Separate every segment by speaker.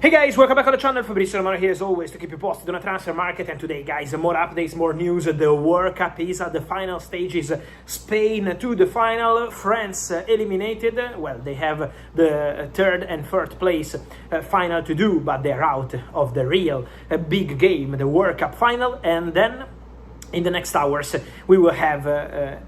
Speaker 1: Hey guys, welcome back on the channel. Cristian Romero here as always to keep you posted on the transfer market. And today, guys, more updates, more news. The World Cup is at the final stages. Spain to the final. France eliminated. Well, they have the third and fourth place final to do, but they're out of the real big game, the World Cup final. And then in the next hours, we will have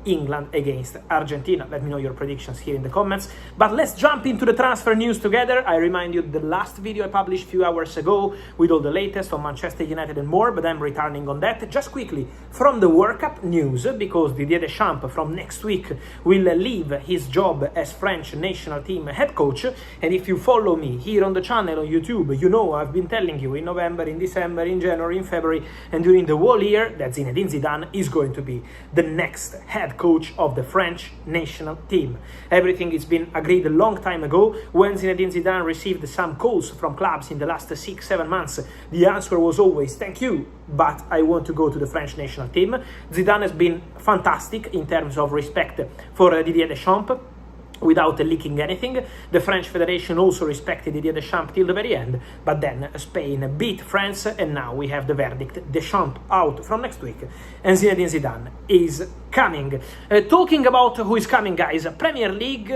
Speaker 1: England against Argentina. Let me know your predictions here in the comments. But let's jump into the transfer news together. I remind you the last video I published a few hours ago with all the latest on Manchester United and more, but I'm returning on that. Just quickly, from the World Cup news, because Didier Deschamps from next week will leave his job as French national team head coach. And if you follow me here on the channel, on YouTube, you know I've been telling you in November, in December, in January, in February, and during the whole year that Zidane is going to be the next head coach of the French national team. Everything has been agreed a long time ago. When Zinedine Zidane received some calls from clubs in the last 6-7 months, the answer was always thank you, but I want to go to the French national team. Zidane has been fantastic in terms of respect for Didier Deschamps, without leaking anything. The French Federation also respected Didier Deschamps till the very end, but then Spain beat France, and now we have the verdict: Deschamps out from next week, and Zinedine Zidane is coming. Talking about who is coming, guys, Premier League,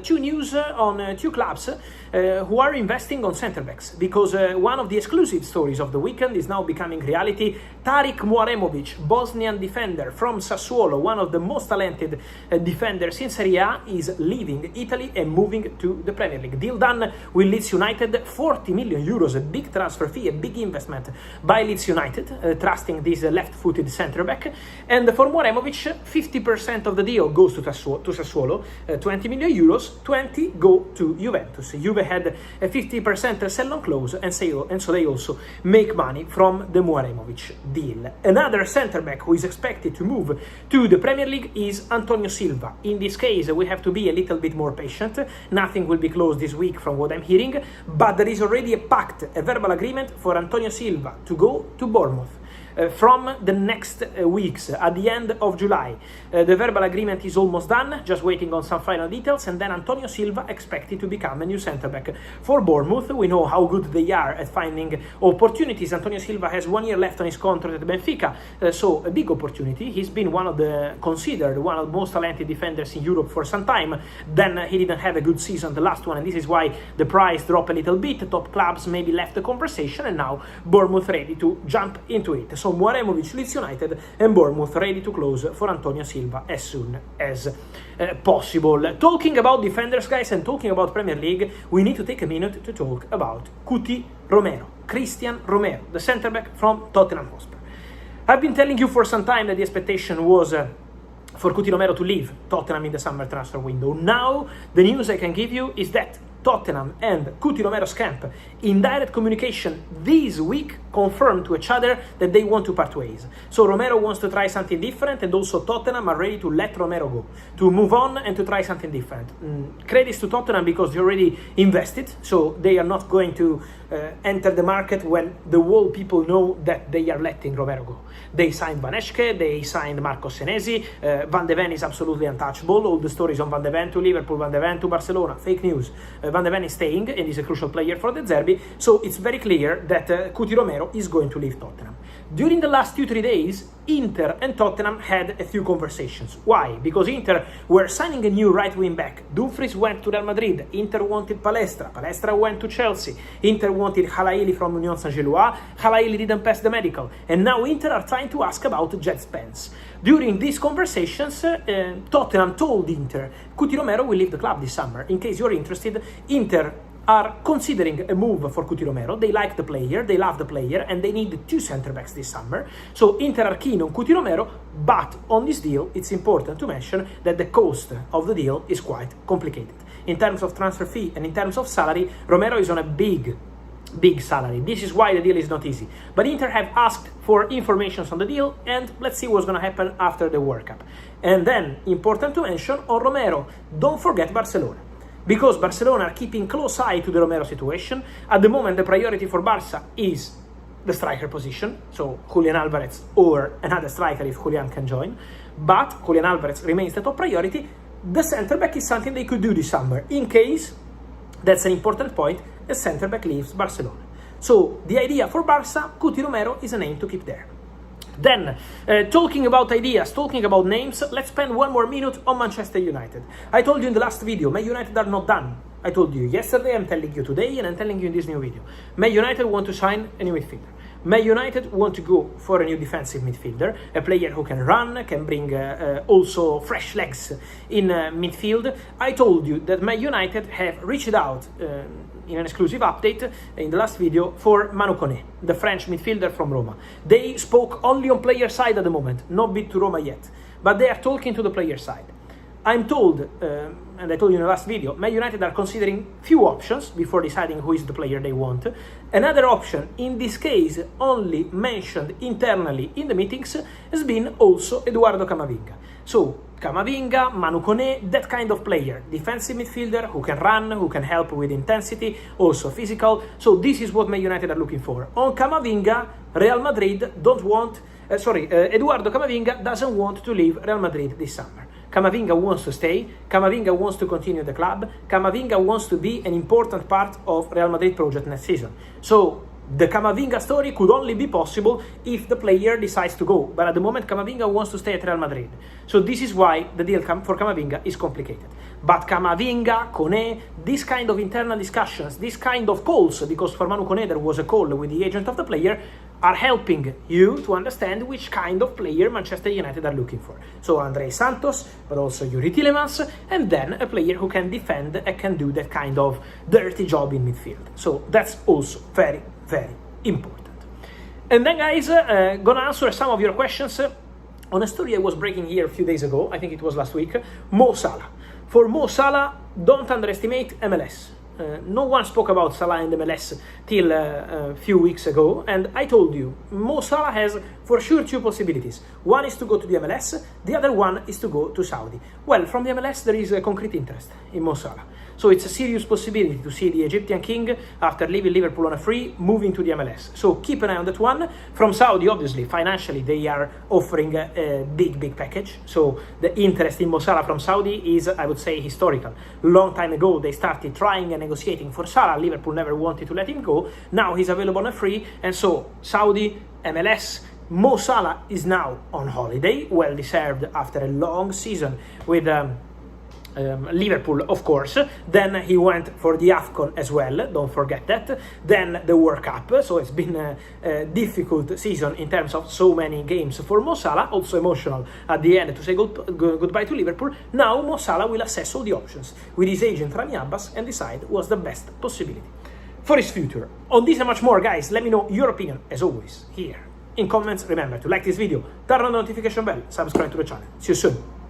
Speaker 1: two news on two clubs who are investing on centre-backs, because one of the exclusive stories of the weekend is now becoming reality. Tarik Muaremovic, Bosnian defender from Sassuolo, one of the most talented defenders in Serie A, is leaving Italy and moving to the Premier League. Deal done with Leeds United, 40 million euros, a big transfer fee, a big investment by Leeds United, trusting this left-footed centre-back. And for Muaremovic, 50% of the deal goes to Sassuolo, 20 million euros, 20 go to Juventus. Juve had a 50% sell-on clause, and so they also make money from the Muaremovic deal. Another centre-back who is expected to move to the Premier League is Antonio Silva. In this case, we have to be a little bit more patient. Nothing will be closed this week from what I'm hearing, but there is already a pact, a verbal agreement for Antonio Silva to go to Bournemouth. From the next weeks, at the end of July. The verbal agreement is almost done, just waiting on some final details, and then Antonio Silva expected to become a new centre-back for Bournemouth. We know how good they are at finding opportunities. Antonio Silva has 1 year left on his contract at Benfica, so a big opportunity. He's been considered one of the most talented defenders in Europe for some time. Then he didn't have a good season, the last one, and this is why the price dropped a little bit. Top clubs maybe left the conversation, and now Bournemouth ready to jump into it. So Muaremovic, Leeds United, and Bournemouth ready to close for Antonio Silva as soon as possible. Talking about defenders, guys, and talking about Premier League, we need to take a minute to talk about Cuti Romero, Cristian Romero, the centre-back from Tottenham Hotspur. I've been telling you for some time that the expectation was for Cuti Romero to leave Tottenham in the summer transfer window. Now, the news I can give you is that Tottenham and Cuti Romero's camp, in direct communication this week, confirmed to each other that they want to part ways. So Romero wants to try something different, and also Tottenham are ready to let Romero go, to move on and to try something different. Credits to Tottenham because they already invested, so they are not going to enter the market when the whole people know that they are letting Romero go. They signed Van Eschke, they signed Marco Senesi, Van de Ven is absolutely untouchable. All the stories on Van de Ven to Liverpool, Van de Ven to Barcelona, fake news. Van de Ven is staying and is a crucial player for the Zerbi, so it's very clear that Cuti Romero is going to leave Tottenham. During the last 2-3 days, Inter and Tottenham had a few conversations. Why? Because Inter were signing a new right wing back. Dumfries went to Real Madrid. Inter wanted Palestra went to Chelsea. Inter wanted Halaili from Union Saint-Gilloise. Halaili didn't pass the medical. And now Inter are trying to ask about Jet Spence. During these conversations, Tottenham told Inter, Cuti Romero will leave the club this summer. In case you're interested, Inter are considering a move for Cuti Romero. They like the player, they love the player, and they need 2 centre-backs this summer. So Inter are keen on Cuti Romero, but on this deal, it's important to mention that the cost of the deal is quite complicated. In terms of transfer fee and in terms of salary, Romero is on a big salary. This is why the deal is not easy. But Inter have asked for information on the deal, and let's see what's going to happen after the World Cup. And then, important to mention, on Romero, don't forget Barcelona. Because Barcelona are keeping close eye to the Romero situation. At the moment, the priority for Barça is the striker position, so Julián Alvarez or another striker if Julián can join. But Julián Alvarez remains the top priority. The centre-back is something they could do this summer, in case, that's an important point, a centre-back leaves Barcelona. So the idea for Barça, Cuti Romero is a name to keep there. Then, talking about ideas, talking about names, let's spend one more minute on Manchester United. I told you in the last video, Man United are not done. I told you yesterday, I'm telling you today, and I'm telling you in this new video. Man United want to sign a new midfielder. Man United want to go for a new defensive midfielder, a player who can run, can bring also fresh legs in midfield. I told you that Man United have reached out in an exclusive update in the last video for Manu Koné, the French midfielder from Roma. They spoke only on player side at the moment, not bid to Roma yet, but they are talking to the player side. I'm told, and I told you in the last video, Man United are considering few options before deciding who is the player they want. Another option, in this case only mentioned internally in the meetings, has been also Eduardo Camavinga. So, Camavinga, Manu Koné, that kind of player, defensive midfielder who can run, who can help with intensity, also physical. So this is what Man United are looking for. On Camavinga, Real Madrid Eduardo Camavinga doesn't want to leave Real Madrid this summer. Camavinga wants to stay, Camavinga wants to continue the club, Camavinga wants to be an important part of Real Madrid project next season. So the Camavinga story could only be possible if the player decides to go, but at the moment Camavinga wants to stay at Real Madrid. So this is why the deal for Camavinga is complicated. But Camavinga, Koné, this kind of internal discussions, this kind of calls, because for Manu Koné there was a call with the agent of the player, are helping you to understand which kind of player Manchester United are looking for. So Andrei Santos, but also Yuri Tielemans, and then a player who can defend and can do that kind of dirty job in midfield. So that's also very, very important. And then guys, gonna answer some of your questions on a story I was breaking here a few days ago, I think it was last week, Mo Salah. For Mo Salah, don't underestimate MLS. No one spoke about Salah in the MLS till a few weeks ago, and I told you, Mo Salah has for sure two possibilities. One is to go to the MLS, the other one is to go to Saudi. Well, from the MLS there is a concrete interest in Mo Salah. So it's a serious possibility to see the Egyptian king, after leaving Liverpool on a free, moving to the MLS. So keep an eye on that one. From Saudi, obviously, financially, they are offering a big package. So the interest in Mo Salah from Saudi is, I would say, historical. Long time ago, they started trying and negotiating for Salah. Liverpool never wanted to let him go. Now he's available on a free. And so Saudi, MLS, Mo Salah is now on holiday, well deserved after a long season with Liverpool, of course. Then he went for the AFCON as well, don't forget that. Then the World Cup, so it's been a difficult season in terms of so many games for Mo Salah, also emotional at the end to say goodbye to Liverpool. Now Mo Salah will assess all the options with his agent Rami Abbas and decide what's the best possibility for his future. On this and much more, guys, let me know your opinion, as always, here in comments. Remember to like this video, turn on the notification bell, subscribe to the channel. See you soon.